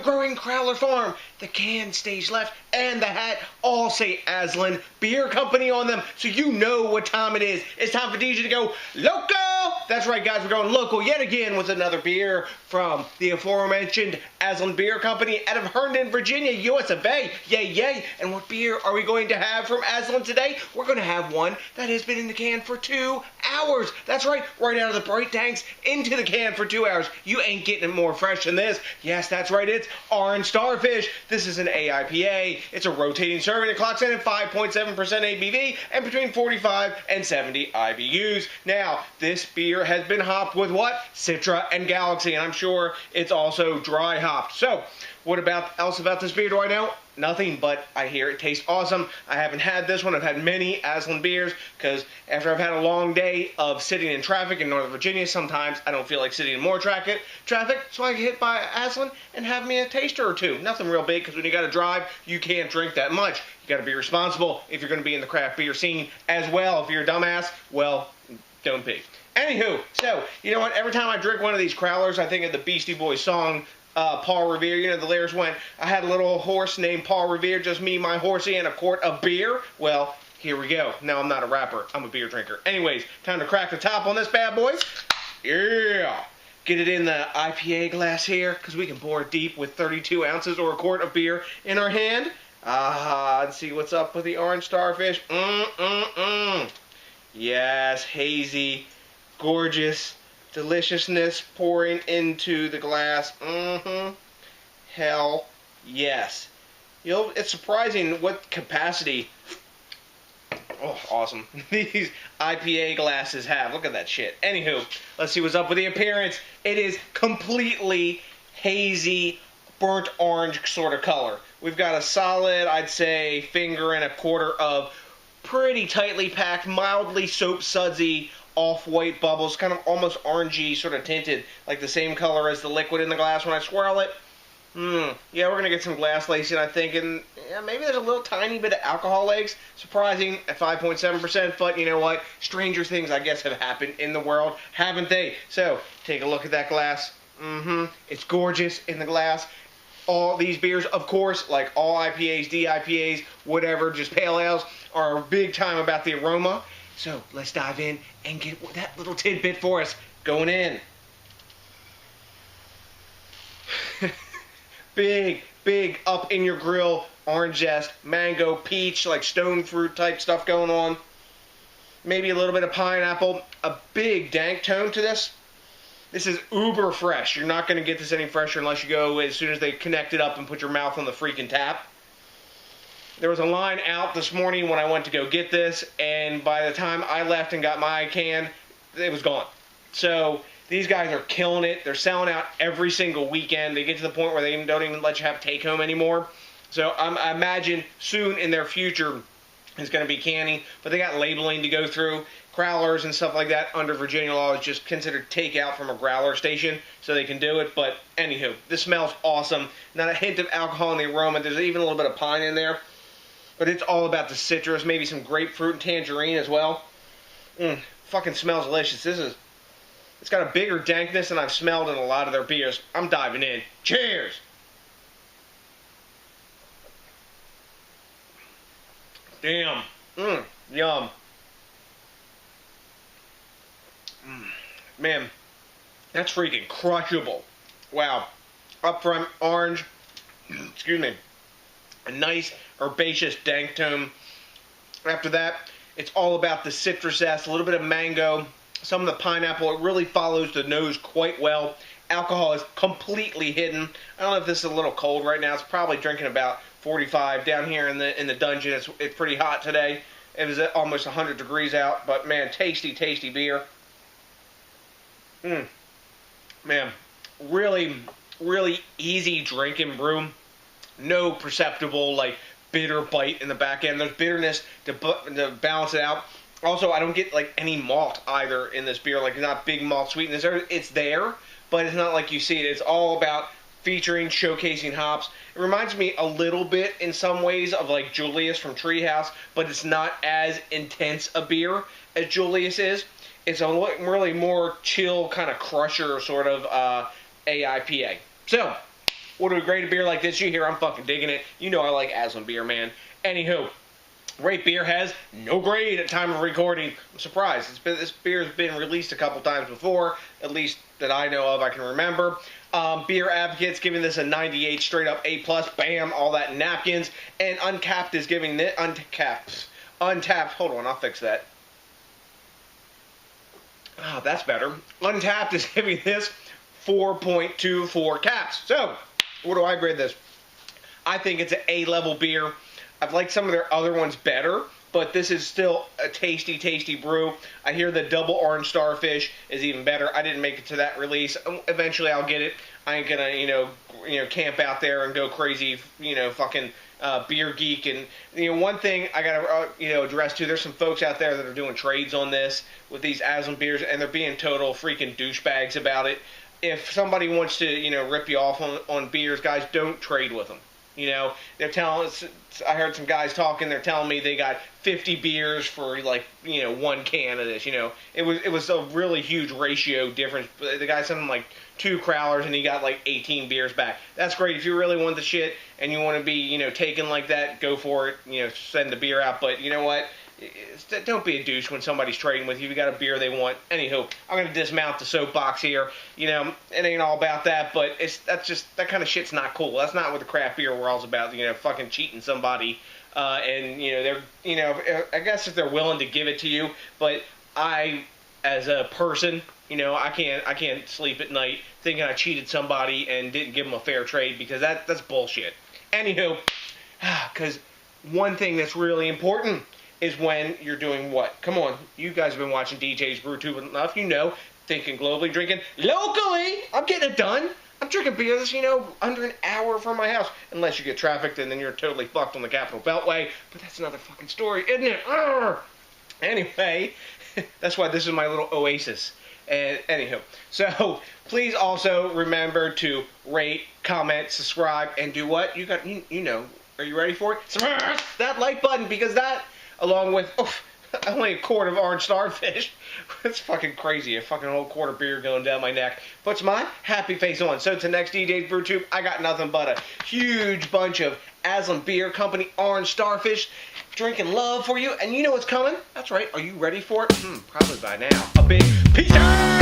growing crowler farm, the can stage left, and the hat all say Aslin Beer Company on them, so you know what time it is. It's time for DJ to go local! That's right, guys, we're going local yet again with another beer from the aforementioned Aslin Beer Company out of Herndon, Virginia, US of A. Yay, yay! And what beer are we going to have from Aslin today? We're going to have one that has been in the can for 2 hours. That's right out of the bright tanks into the can for 2 hours. You ain't getting it more fresh than this. Yes, that's right, it's Orange Starfish. This is an AIPA. It's a rotating serving. It clocks in at 5.7% ABV and between 45 and 70 IBUs. Now, this beer has been hopped with what? Citra and Galaxy, and I'm sure it's also dry hopped. So, what else about this beer do I know? Nothing, but I hear it tastes awesome. I haven't had this one. I've had many Aslin beers because after I've had a long day of sitting in traffic in Northern Virginia, sometimes I don't feel like sitting in more traffic, so I get hit by Aslin and have me a taster or two. Nothing real big because when you got to drive, you can't drink that much. You got to be responsible if you're going to be in the craft beer scene as well. If you're a dumbass, well, don't be. Anywho, so, you know what? Every time I drink one of these crowlers, I think of the Beastie Boys song, Paul Revere. You know, the lyrics went, I had a little horse named Paul Revere, just me, my horsey, and a quart of beer. Well, here we go. No, I'm not a rapper. I'm a beer drinker. Anyways, time to crack the top on this bad boy. Yeah. Get it in the IPA glass here, because we can pour it deep with 32 ounces or a quart of beer in our hand. Let's see what's up with the Orange Starfish. Yes, hazy, gorgeous deliciousness pouring into the glass. Hell yes. You know, it's surprising what capacity, oh, awesome, these IPA glasses have. Look at that shit. Anywho, let's see what's up with the appearance. It is completely hazy, burnt orange sort of color. We've got a solid, I'd say, finger and a quarter of pretty tightly packed, mildly soap sudsy, off-white bubbles, kind of almost orangey, sort of tinted, like the same color as the liquid in the glass when I swirl it. Yeah, we're going to get some glass lacing, I think, and yeah, maybe there's a little tiny bit of alcohol legs. Surprising at 5.7%, but you know what? Stranger things, I guess, have happened in the world, haven't they? So, take a look at that glass. It's gorgeous in the glass. All these beers, of course, like all IPAs, DIPAs, whatever, just pale ales, are big time about the aroma. So, let's dive in and get that little tidbit for us going in. Big up in your grill, orange zest, mango, peach, like stone fruit type stuff going on. Maybe a little bit of pineapple. A big dank tone to this. This is uber fresh. You're not going to get this any fresher unless you go as soon as they connect it up and put your mouth on the freaking tap. There was a line out this morning when I went to go get this, and by the time I left and got my can, it was gone. So these guys are killing it. They're selling out every single weekend. They get to the point where they don't even let you have take-home anymore. So I imagine soon in their future it's going to be canning, but they got labeling to go through. Growlers and stuff like that under Virginia law is just considered takeout from a growler station, so they can do it. But anywho, this smells awesome. Not a hint of alcohol in the aroma. There's even a little bit of pine in there. But it's all about the citrus, maybe some grapefruit and tangerine as well. Fucking smells delicious. It's got a bigger dankness than I've smelled in a lot of their beers. I'm diving in. Cheers! Damn. Yum. Man, that's freaking crushable. Wow. Up front, orange. Excuse me. A nice herbaceous dank tone. After that, it's all about the citrus zest, a little bit of mango, some of the pineapple. It really follows the nose quite well. Alcohol is completely hidden. I don't know if this is a little cold right now. It's probably drinking about 45 down here in the dungeon. It's pretty hot today. It was almost 100 degrees out, but man, tasty beer. Man, really easy drinking brew. No perceptible, like, bitter bite in the back end. There's bitterness to balance it out. Also, I don't get, like, any malt either in this beer. Like, not big malt sweetness. It's there, but it's not like you see it. It's all about featuring, showcasing hops. It reminds me a little bit, in some ways, of, like, Julius from Treehouse, but it's not as intense a beer as Julius is. It's a really more chill, kind of crusher sort of AIPA. So, what do we grade a beer like this? You hear I'm fucking digging it. You know I like Aslin beer, man. Anywho, Rate Beer has no grade at time of recording. I'm surprised. This beer has been released a couple times before, at least that I know of, I can remember. Beer Advocate's giving this a 98 straight up A+, bam, all that napkins. And Untapped is giving this, Untapped, hold on, I'll fix that. Ah, that's better. Untapped is giving this 4.24 caps. So, what do I grade this? I think it's an A-level beer. I've liked some of their other ones better, but this is still a tasty, tasty brew. I hear the double orange Starfish is even better. I didn't make it to that release. Eventually I'll get it. I ain't gonna, you know, camp out there and go crazy, you know, fucking beer geek. And, you know, one thing I gotta, you know, address too, there's some folks out there that are doing trades on this with these Aslin beers, and they're being total freaking douchebags about it. If somebody wants to, you know, rip you off on beers, guys, don't trade with them. You know, they're telling us, I heard some guys talking, they're telling me they got 50 beers for, like, you know, one can of this, you know. It was a really huge ratio difference. The guy sent him, like, 2 crowlers, and he got, like, 18 beers back. That's great. If you really want the shit and you want to be, you know, taken like that, go for it. You know, send the beer out. But you know what? Don't be a douche when somebody's trading with you. You got a beer they want. Anywho, I'm going to dismount the soapbox here. You know, it ain't all about that, but that kind of shit's not cool. That's not what the craft beer world's about, you know, fucking cheating somebody. And, you know, they're, you know, I guess if they're willing to give it to you, but I, as a person, you know, I can't sleep at night thinking I cheated somebody and didn't give them a fair trade, because that's bullshit. Anywho, because one thing that's really important is when you're doing what? Come on, you guys have been watching DJs BrewTube enough. You know, thinking globally, drinking locally. I'm getting it done. I'm drinking beer that's, you know, under an hour from my house. Unless you get trafficked, and then you're totally fucked on the Capitol Beltway. But that's another fucking story, isn't it? Arr! Anyway, that's why this is my little oasis. And anyhow, so please also remember to rate, comment, subscribe, and do what? You know, are you ready for it? Smash that like button, because that, along with only a quart of orange Starfish, it's fucking crazy. A fucking whole quart of beer going down my neck puts my happy face on. So to next DJs BrewTube, I got nothing but a huge bunch of Aslin Beer Company orange Starfish drinking love for you. And you know what's coming? That's right. Are you ready for it? Probably by now. A big peace out!